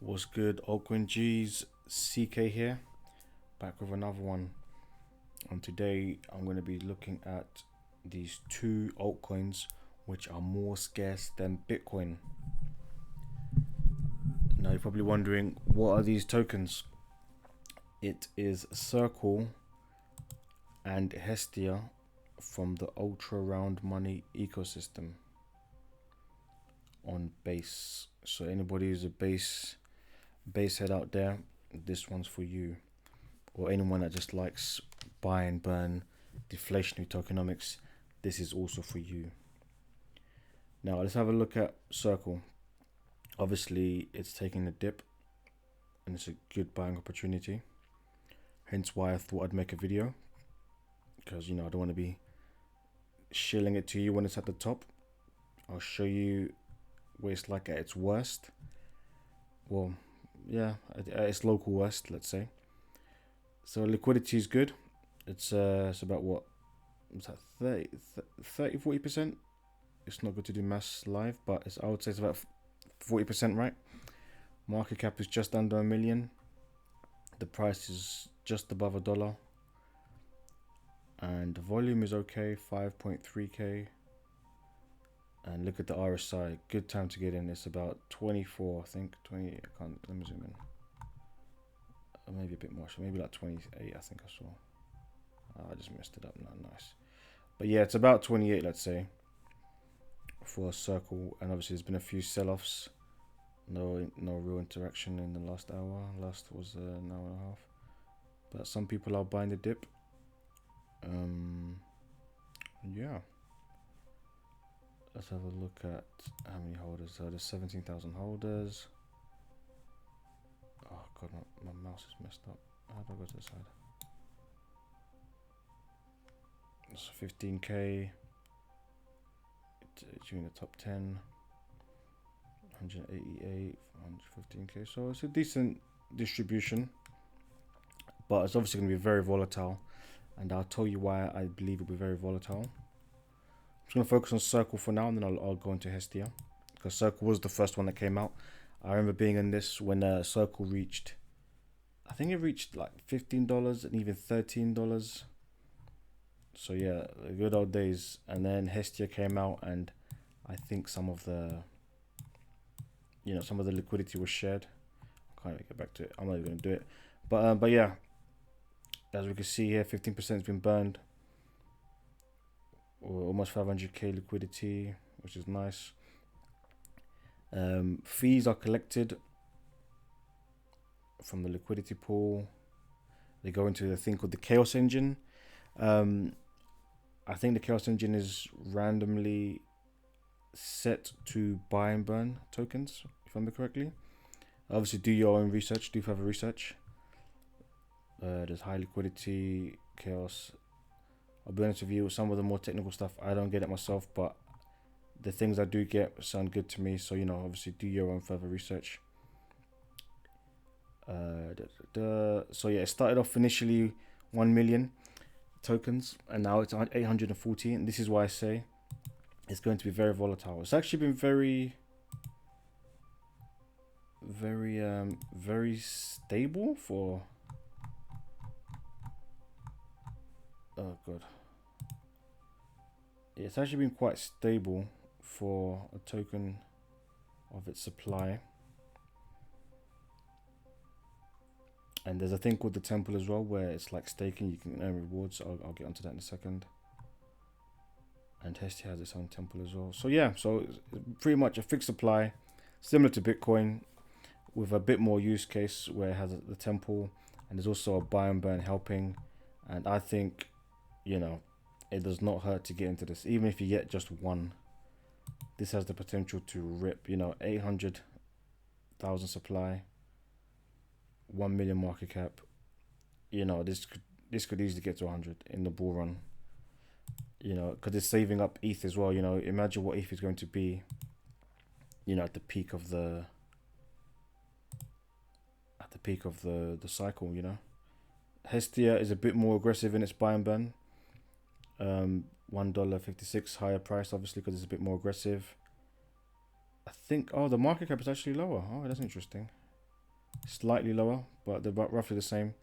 What's good, Altcoin G's? CK here, back with another one. And today I'm going to be looking at these two altcoins which are more scarce than Bitcoin. Now you're probably wondering, what are these tokens? It is Circle and HESTIA from the Ultraround Money ecosystem on Base. So anybody who's a base head out there, this one's for you. Or anyone that just likes buy and burn deflationary tokenomics, this is also for you. Now let's have a look at Circle. Obviously it's taking a dip and it's a good buying opportunity, hence why I thought I'd make a video, because I don't want to be shilling it to you when it's at the top. I'll show you where it's like at its worst. Well, yeah, at its local worst, let's say. So liquidity is good. It's about what? What's that? 30-40%. It's not good to do maths live, but I would say it's about 40%, right? Market cap is just under $1 million. The price is just above $1. And the volume is okay, 5.3k. And look at the RSI. Good time to get in. It's about 24, I think. 20. I can't. Let me zoom in. Maybe a bit more. So maybe like 28. I think I saw. I just messed it up. Not nice. But yeah, it's about 28. Let's say for a Circle. And obviously, there's been a few sell-offs. No real interaction in the last hour. Last was an hour and a half. But some people are buying the dip. Yeah. Let's have a look at how many holders. So there's 17,000 holders. Oh god, my mouse is messed up. How do I go to the side? It's 15k. It's in the top 10. 188, 115k. So it's a decent distribution, but it's obviously going to be very volatile, and I'll tell you why I believe it'll be very volatile. I'm just going to focus on Circle for now, and then I'll go into HESTIA, because Circle was the first one that came out. I remember being in this when Circle reached, I think it reached like $15 and even $13. So yeah, the good old days. And then HESTIA came out, and I think some of the liquidity was shared. I can't even get back to it. I'm not even going to do it. But yeah, as we can see here, 15% has been burned. Or almost 500k liquidity, which is nice. Fees are collected from the liquidity pool. They go into a thing called the Chaos Engine. I think the Chaos Engine is randomly set to buy and burn tokens, if I remember correctly. Obviously, do your own research. Do further research. There's high liquidity, chaos. I'll be honest with you, some of the more technical stuff, I don't get it myself, but the things I do get sound good to me. So, obviously do your own further research. So yeah, it started off initially 1 million tokens, and now it's 840. And this is why I say it's going to be very volatile. It's actually been very stable for, oh god, it's actually been quite stable for a token of its supply. And there's a thing called the temple as well, where it's like staking. You can earn rewards. I'll get onto that in a second. And HESTIA has its own temple as well. So yeah, so it's pretty much a fixed supply, similar to Bitcoin, with a bit more use case where it has the temple, and there's also a buy and burn helping. And I think, it does not hurt to get into this, even if you get just one. This has the potential to rip. 800,000 supply, 1 million market cap. This could easily get to 100 in the bull run. Because it's saving up ETH as well. Imagine what ETH is going to be, at the peak of the cycle. HESTIA is a bit more aggressive in its buy and burn. $1.56 higher price, obviously, because it's a bit more aggressive. I think, the market cap is actually lower. Oh, that's interesting. slightly lower, but they're about roughly the same.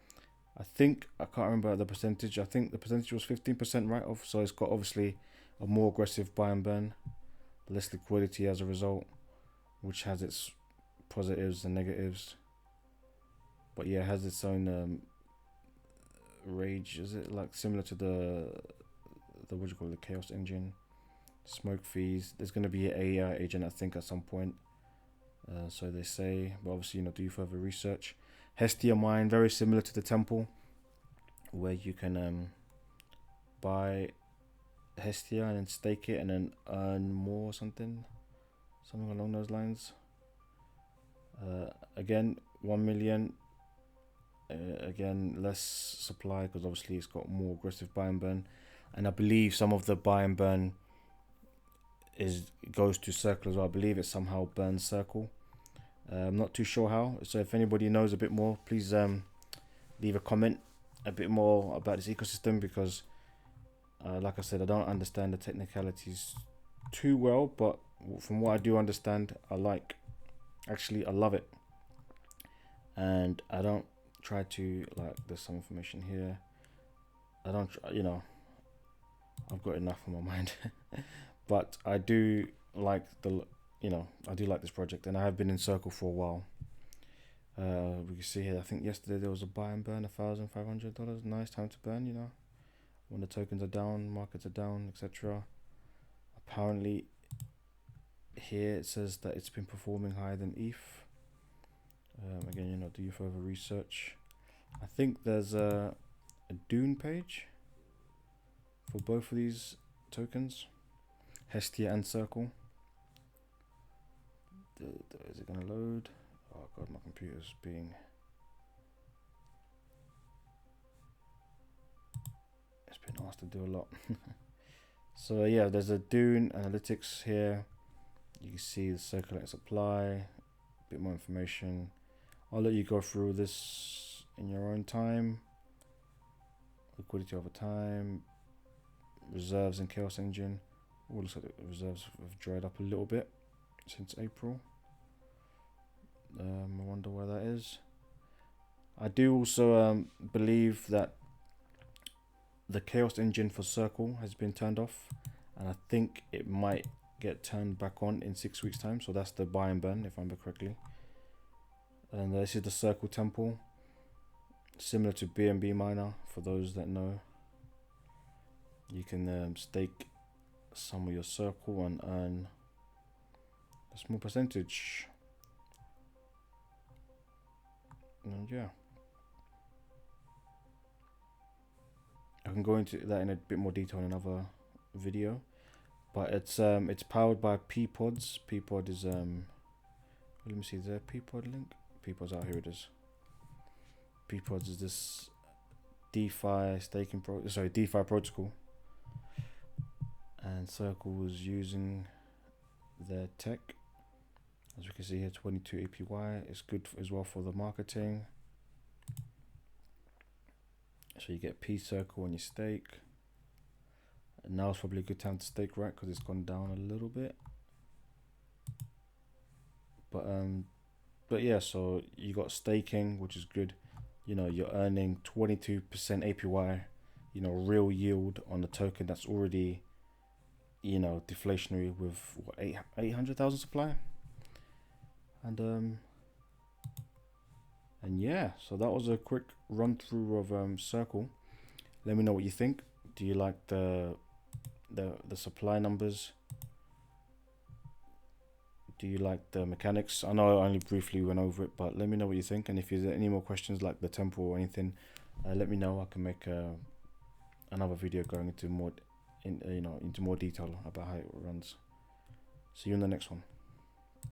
I think, I can't remember the percentage. I think the percentage was 15% write-off, so it's got obviously a more aggressive buy and burn, less liquidity as a result, which has its positives and negatives. But yeah, it has its own rage. Is it like similar to the what do you call it, the chaos engine? Smoke fees. There's going to be an AI agent, I think, at some point. So they say, but obviously, do further research. HESTIA mine, very similar to the temple, where you can buy HESTIA and then stake it and then earn more or something along those lines. Again, 1 million. Again, less supply because obviously it's got more aggressive buy and burn, and I believe some of the buy and burn goes to Circle as well. I believe it somehow burns Circle. I'm not too sure how. So if anybody knows a bit more, please leave a comment a bit more about this ecosystem, because like I said, I don't understand the technicalities too well, but from what I do understand, I love it. And I don't try to, like, there's some information here. I don't, I've got enough on my mind. But I do like I do like this project, and I have been in Circle for a while. We can see here, I think yesterday there was a buy and burn, $1,500. Nice time to burn, when the tokens are down, markets are down, etc. Apparently here it says that it's been performing higher than ETH. Again, do your further research. I think there's a Dune page for both of these tokens, HESTIA and Circle. Is it gonna load? Oh god, my computer's being... It's been asked to do a lot. So yeah, there's a Dune analytics here. You can see the circulating supply, a bit more information. I'll let you go through this in your own time. Liquidity over time, reserves and chaos engine. Oh, looks like the reserves have dried up a little bit since April. I wonder why that is. I do also believe that the chaos engine for Circle has been turned off, and I think it might get turned back on in 6 weeks time. So that's the buy and burn, if I remember correctly. And this is the Circle temple, similar to BNB miner. For those that know, you can stake some of your Circle and earn a small percentage. And yeah, I can go into that in a bit more detail in another video. But it's powered by P-Pods. P-Pod is let me see, is there a P-Pod link? P-Pod's out, here it is. P-Pods is this DeFi DeFi protocol, and Circle was using their tech. As we can see here, 22 APY. It's good as well for the marketing. So you get P-Circle when you stake. And now it's probably a good time to stake, right? Because it's gone down a little bit. But yeah, so you got staking, which is good. You're earning 22% APY, real yield on the token that's already, deflationary with what, 800,000 supply. And yeah, so that was a quick run through of Circle. Let me know what you think. Do you like the supply numbers? Do you like the mechanics? I know I only briefly went over it, but let me know what you think. And if there's any more questions like the temple or anything, let me know. I can make another video going into more into more detail about how it runs. See you in the next one.